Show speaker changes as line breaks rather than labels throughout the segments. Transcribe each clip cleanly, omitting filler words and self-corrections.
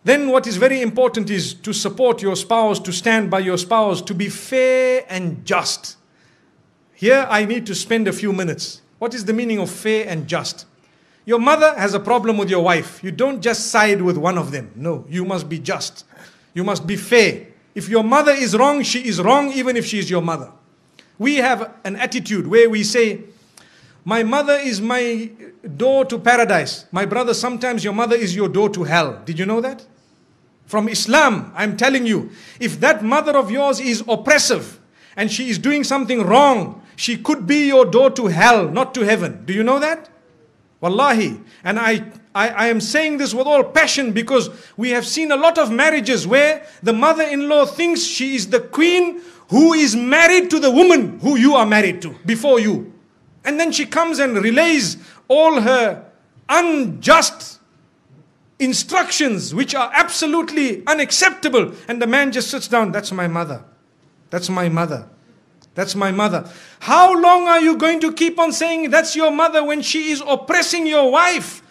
Then what is very important is to support your spouse, to stand by your spouse, to be fair and just. Here I need to spend a few minutes. What is the meaning of fair and just? Your mother has a problem with your wife. You don't just side with one of them. No, you must be just. You must be fair. If your mother is wrong, she is wrong even if she is your mother. We have an attitude where we say, my mother is my door to paradise. My brother, sometimes your mother is your door to hell. Did you know that? From Islam, I'm telling you, if that mother of yours is oppressive and she is doing something wrong, she could be your door to hell, not to heaven. Do you know that? Wallahi. And I am saying this with all passion because we have seen a lot of marriages where the mother-in-law thinks she is the queen who is married to the woman who you are married to before you. And then she comes and relays all her unjust instructions which are absolutely unacceptable. And the man just sits down. That's my mother. That's my mother. That's my mother. How long are you going to keep on saying that's your mother when she is oppressing your wife?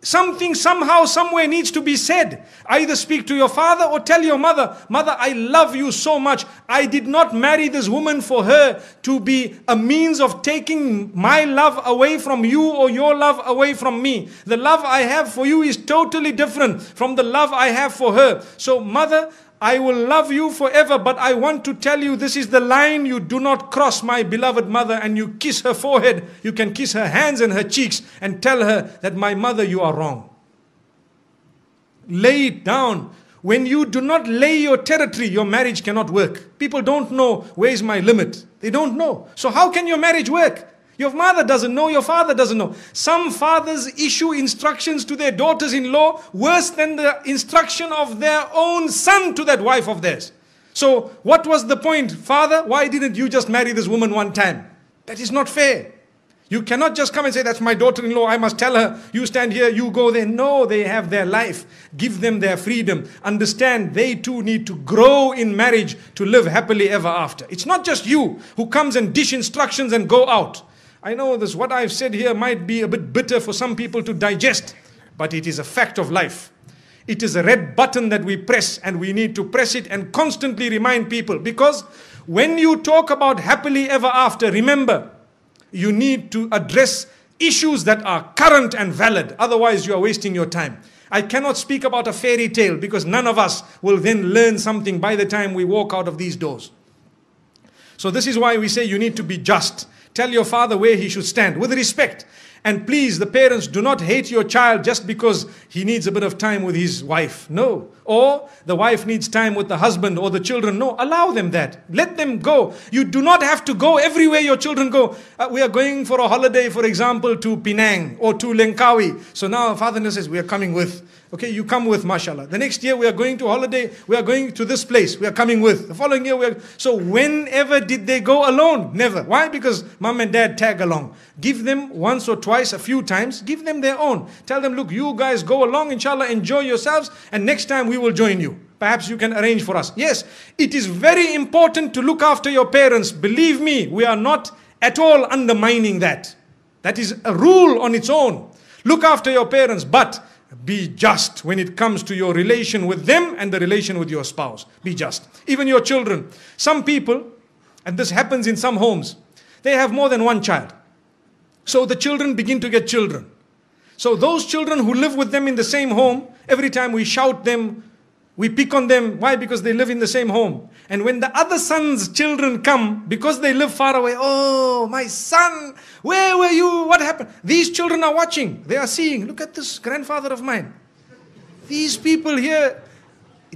Something somehow, somewhere needs to be said. Either speak to your father or tell your mother, Mother, I love you so much. I did not marry this woman for her to be a means of taking my love away from you or your love away from me. The love I have for you is totally different from the love I have for her. So mother, I will love you forever, but I want to tell you this is the line you do not cross, my beloved mother. And you kiss her forehead, you can kiss her hands and her cheeks and tell her that my mother, you are wrong. Lay it down. When you do not lay your territory, your marriage cannot work. People don't know where is my limit. They don't know. So how can your marriage work? Your mother doesn't know, your father doesn't know. Some fathers issue instructions to their daughters-in-law worse than the instruction of their own son to that wife of theirs. So what was the point? Father, why didn't you just marry this woman one time? That is not fair. You cannot just come and say, that's my daughter-in-law, I must tell her, you stand here, you go there. No, they have their life. Give them their freedom. Understand, they too need to grow in marriage to live happily ever after. It's not just you who comes and dish instructions and go out. I know this, what I've said here might be a bit bitter for some people to digest, but it is a fact of life. It is a red button that we press, and we need to press it and constantly remind people. Because when you talk about happily ever after, remember, you need to address issues that are current and valid. Otherwise, you are wasting your time. I cannot speak about a fairy tale because none of us will then learn something by the time we walk out of these doors. So this is why we say you need to be just. Tell your father where he should stand with respect. And please, the parents, do not hate your child just because he needs a bit of time with his wife. No. Or the wife needs time with the husband or the children. No, allow them that. Let them go. You do not have to go everywhere your children go. We are going for a holiday, for example, to Penang or to Langkawi. So now father says, we are coming with. Okay, you come with, mashallah. The next year we are going to holiday. We are going to this place. We are coming with. The following year we are. So whenever did they go alone? Never. Why? Because mom and dad tag along. Give them once or twice, a few times. Give them their own. Tell them, look, you guys go along, inshallah, enjoy yourselves. And next time we will join you. Perhaps you can arrange for us. Yes, it is very important to look after your parents. Believe me, we are not at all undermining that. That is a rule on its own. Look after your parents, but be just when it comes to your relation with them and the relation with your spouse. Be just. Even your children. Some people, and this happens in some homes, they have more than one child. So the children begin to get children. So those children who live with them in the same home, every time we shout them, we pick on them. Why? Because they live in the same home. And when the other son's children come, because they live far away, oh, my son, where were you? What happened? These children are watching. They are seeing, look at this grandfather of mine. These people here,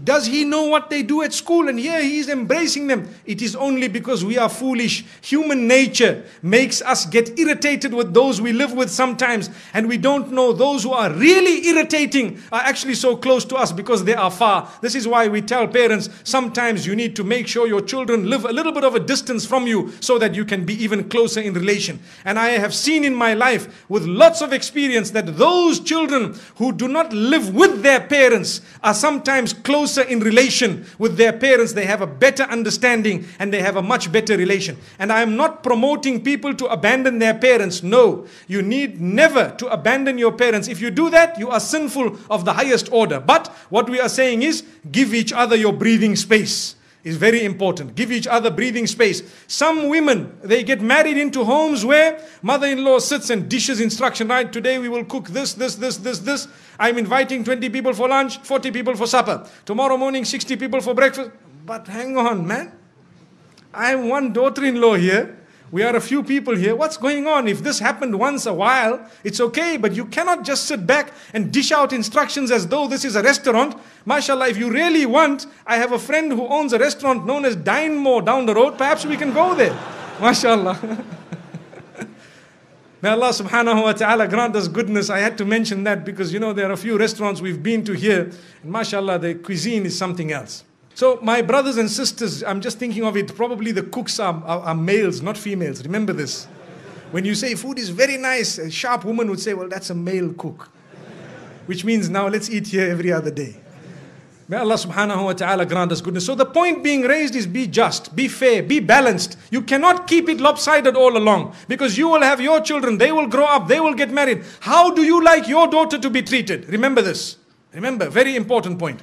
does he know what they do at school? And here he is embracing them. It is only because we are foolish. Human nature makes us get irritated with those we live with sometimes. And we don't know those who are really irritating are actually so close to us because they are far. This is why we tell parents, sometimes you need to make sure your children live a little bit of a distance from you so that you can be even closer in relation. And I have seen in my life with lots of experience that those children who do not live with their parents are sometimes closer closer in relation with their parents, they have a better understanding and they have a much better relation. And I am not promoting people to abandon their parents. No, you need never to abandon your parents. If you do that, you are sinful of the highest order. But what we are saying is, give each other your breathing space. Is very important. Give each other breathing space. Some women, they get married into homes where mother-in-law sits and dishes instruction, right? Today we will cook this. I'm inviting 20 people for lunch, 40 people for supper. Tomorrow morning, 60 people for breakfast. But hang on, man. I am one daughter-in-law here. We are a few people here. What's going on? If this happened once a while, it's okay. But you cannot just sit back and dish out instructions as though this is a restaurant. MashaAllah, if you really want, I have a friend who owns a restaurant known as Dine More down the road. Perhaps we can go there. MashaAllah. May Allah subhanahu wa ta'ala grant us goodness. I had to mention that because, you know, there are a few restaurants we've been to here. And MashaAllah, the cuisine is something else. So my brothers and sisters, I'm just thinking of it, probably the cooks are males, not females. Remember this. When you say food is very nice, a sharp woman would say, well, that's a male cook. Which means now let's eat here every other day. May Allah subhanahu wa ta'ala grant us goodness. So the point being raised is be just, be fair, be balanced. You cannot keep it lopsided all along. Because you will have your children, they will grow up, they will get married. How do you like your daughter to be treated? Remember this. Remember, very important point.